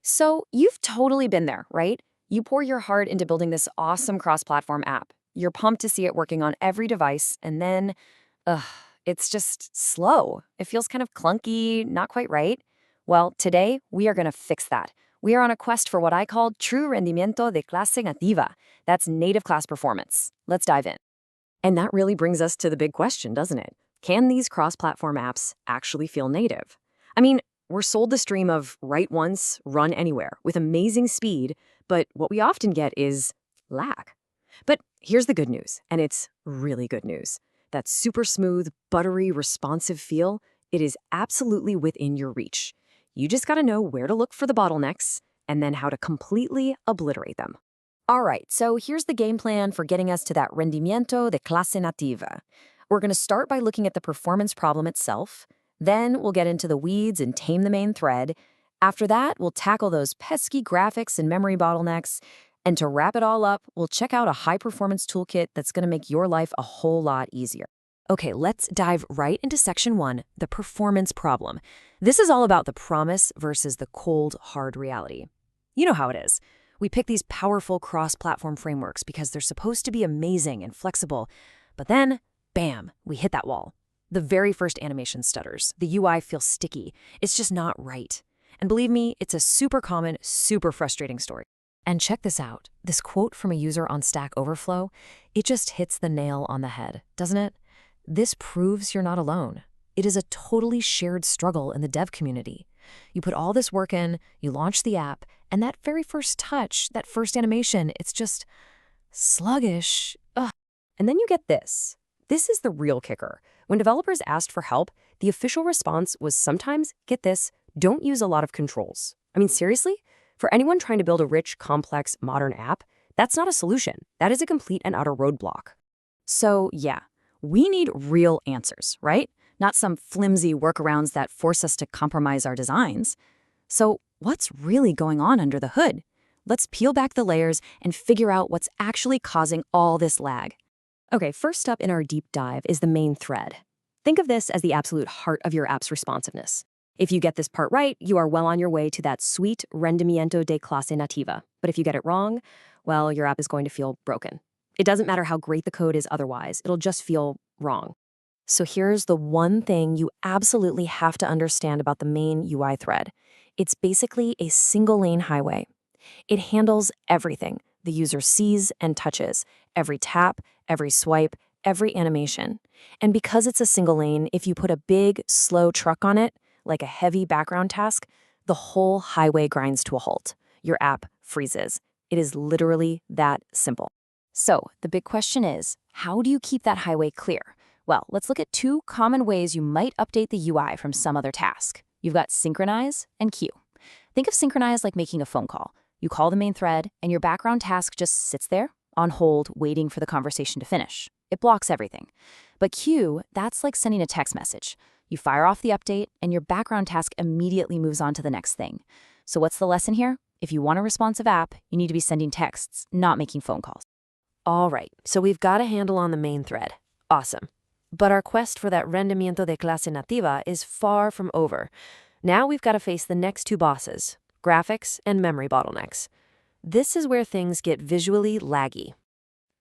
So you've totally been there, right? You pour your heart into building this awesome cross-platform app. You're pumped to see it working on every device, and then, ugh, it's just slow. It feels kind of clunky, not quite right. Well, today we are going to fix that. We are on a quest for what I call true rendimiento de clase nativa. That's native class performance. Let's dive in. And that really brings us to the big question, doesn't it? Can these cross-platform apps actually feel native? I mean, we're sold the stream of write once, run anywhere with amazing speed, but what we often get is lag. But here's the good news, and it's really good news. That super smooth, buttery, responsive feel, it is absolutely within your reach. You just gotta know where to look for the bottlenecks and then how to completely obliterate them. All right, so here's the game plan for getting us to that rendimiento de clase nativa. We're going to start by looking at the performance problem itself. Then we'll get into the weeds and tame the main thread. After that, we'll tackle those pesky graphics and memory bottlenecks. And to wrap it all up, we'll check out a high-performance toolkit that's going to make your life a whole lot easier. Okay, let's dive right into section 1, the performance problem. This is all about the promise versus the cold, hard reality. You know how it is. We pick these powerful cross-platform frameworks because they're supposed to be amazing and flexible, but then, bam, we hit that wall. The very first animation stutters. The UI feels sticky. It's just not right. And believe me, it's a super common, super frustrating story. And check this out. This quote from a user on Stack Overflow, it just hits the nail on the head, doesn't it? This proves you're not alone. It is a totally shared struggle in the dev community. You put all this work in, you launch the app, and that very first touch, that first animation, it's just sluggish. Ugh. And then you get this. This is the real kicker. When developers asked for help, the official response was sometimes, get this, don't use a lot of controls. I mean, seriously? For anyone trying to build a rich, complex, modern app, that's not a solution. That is a complete and utter roadblock. So yeah, we need real answers, right? Not some flimsy workarounds that force us to compromise our designs. So what's really going on under the hood? Let's peel back the layers and figure out what's actually causing all this lag. Okay, first up in our deep dive is the main thread. Think of this as the absolute heart of your app's responsiveness. If you get this part right, you are well on your way to that sweet rendimiento de clase nativa. But if you get it wrong, well, your app is going to feel broken. It doesn't matter how great the code is otherwise, it'll just feel wrong. So here's the one thing you absolutely have to understand about the main UI thread. It's basically a single-lane highway. It handles everything the user sees and touches, every tap, every swipe, every animation. And because it's a single lane, if you put a big, slow truck on it, like a heavy background task, the whole highway grinds to a halt. Your app freezes. It is literally that simple. So the big question is, how do you keep that highway clear? Well, let's look at 2 common ways you might update the UI from some other task. You've got synchronize and queue. Think of synchronize like making a phone call. You call the main thread, and your background task just sits there, on hold, waiting for the conversation to finish. It blocks everything. But queue, that's like sending a text message. You fire off the update, and your background task immediately moves on to the next thing. So what's the lesson here? If you want a responsive app, you need to be sending texts, not making phone calls. All right, so we've got a handle on the main thread. Awesome. But our quest for that rendimiento de clase nativa is far from over. Now we've got to face the next 2 bosses, graphics and memory bottlenecks. This is where things get visually laggy.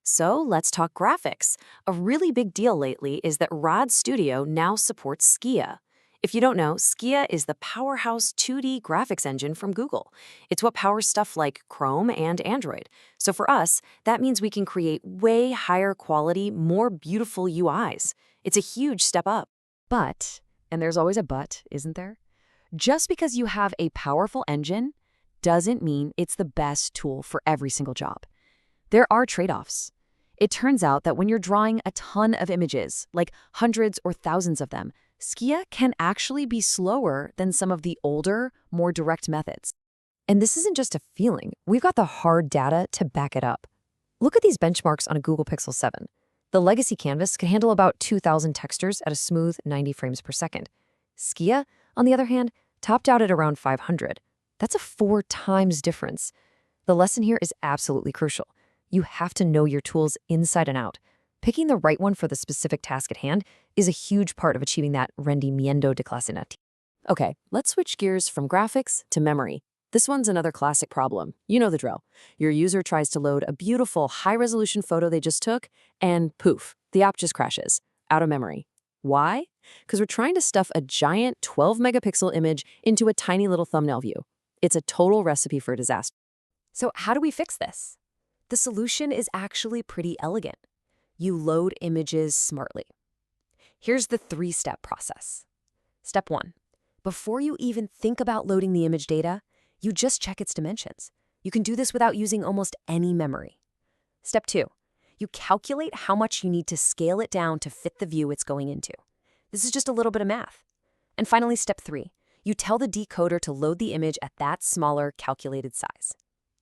So let's talk graphics. A really big deal lately is that ROD Studio now supports Skia. If you don't know, Skia is the powerhouse 2D graphics engine from Google. It's what powers stuff like Chrome and Android. So for us, that means we can create way higher quality, more beautiful UIs. It's a huge step up. But, and there's always a but, isn't there? Just because you have a powerful engine doesn't mean it's the best tool for every single job. There are trade-offs. It turns out that when you're drawing a ton of images, like hundreds or thousands of them, Skia can actually be slower than some of the older, more direct methods. And this isn't just a feeling. We've got the hard data to back it up. Look at these benchmarks on a Google Pixel 7. The legacy canvas can handle about 2,000 textures at a smooth 90 frames per second. Skia, on the other hand, topped out at around 500. That's a 4 times difference. The lesson here is absolutely crucial. You have to know your tools inside and out. Picking the right one for the specific task at hand is a huge part of achieving that rendimiento de clase nativa. Okay, let's switch gears from graphics to memory. This one's another classic problem. You know the drill. Your user tries to load a beautiful high-resolution photo they just took, and poof, the app just crashes, out of memory. Why? Because we're trying to stuff a giant 12-megapixel image into a tiny little thumbnail view. It's a total recipe for disaster. So how do we fix this? The solution is actually pretty elegant. You load images smartly. Here's the 3-step process. Step 1. Before you even think about loading the image data, you just check its dimensions. You can do this without using almost any memory. Step 2. You calculate how much you need to scale it down to fit the view it's going into. This is just a little bit of math. And finally, step 3. You tell the decoder to load the image at that smaller, calculated size.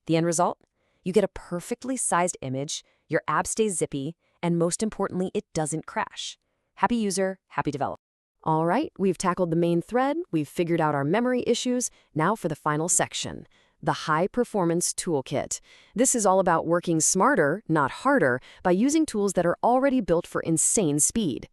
The end result? You get a perfectly sized image, your app stays zippy, and most importantly, it doesn't crash. Happy user, happy developer. All right, we've tackled the main thread, we've figured out our memory issues. Now for the final section, the High Performance Toolkit. This is all about working smarter, not harder, by using tools that are already built for insane speed.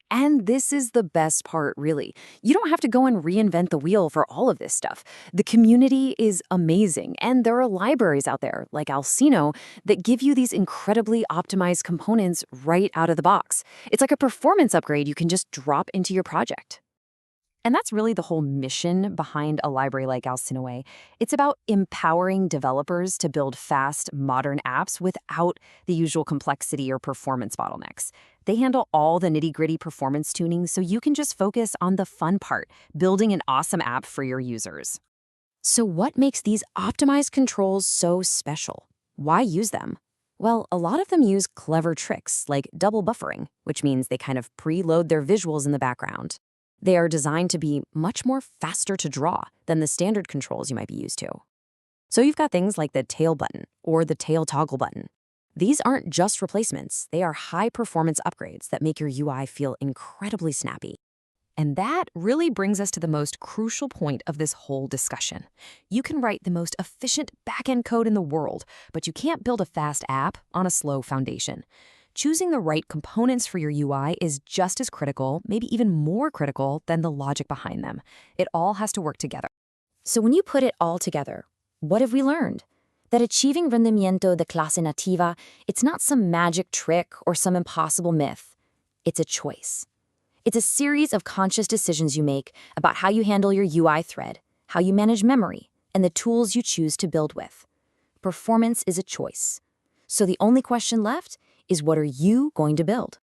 And this is the best part, really. You don't have to go and reinvent the wheel for all of this stuff. The community is amazing, and there are libraries out there, like Alcino, that give you these incredibly optimized components right out of the box. It's like a performance upgrade you can just drop into your project. And that's really the whole mission behind a library like Alcinoe. It's about empowering developers to build fast, modern apps without the usual complexity or performance bottlenecks. They handle all the nitty-gritty performance tuning so you can just focus on the fun part, building an awesome app for your users. So what makes these optimized controls so special? Why use them? Well, a lot of them use clever tricks like double buffering, which means they kind of preload their visuals in the background. They are designed to be much more faster to draw than the standard controls you might be used to. So you've got things like the tail button or the tail toggle button. These aren't just replacements, they are high-performance upgrades that make your UI feel incredibly snappy. And that really brings us to the most crucial point of this whole discussion. You can write the most efficient back-end code in the world, but you can't build a fast app on a slow foundation. Choosing the right components for your UI is just as critical, maybe even more critical than the logic behind them. It all has to work together. So when you put it all together, what have we learned? That achieving rendimiento de clase nativa, it's not some magic trick or some impossible myth. It's a choice. It's a series of conscious decisions you make about how you handle your UI thread, how you manage memory, and the tools you choose to build with. Performance is a choice. So the only question left is, what are you going to build?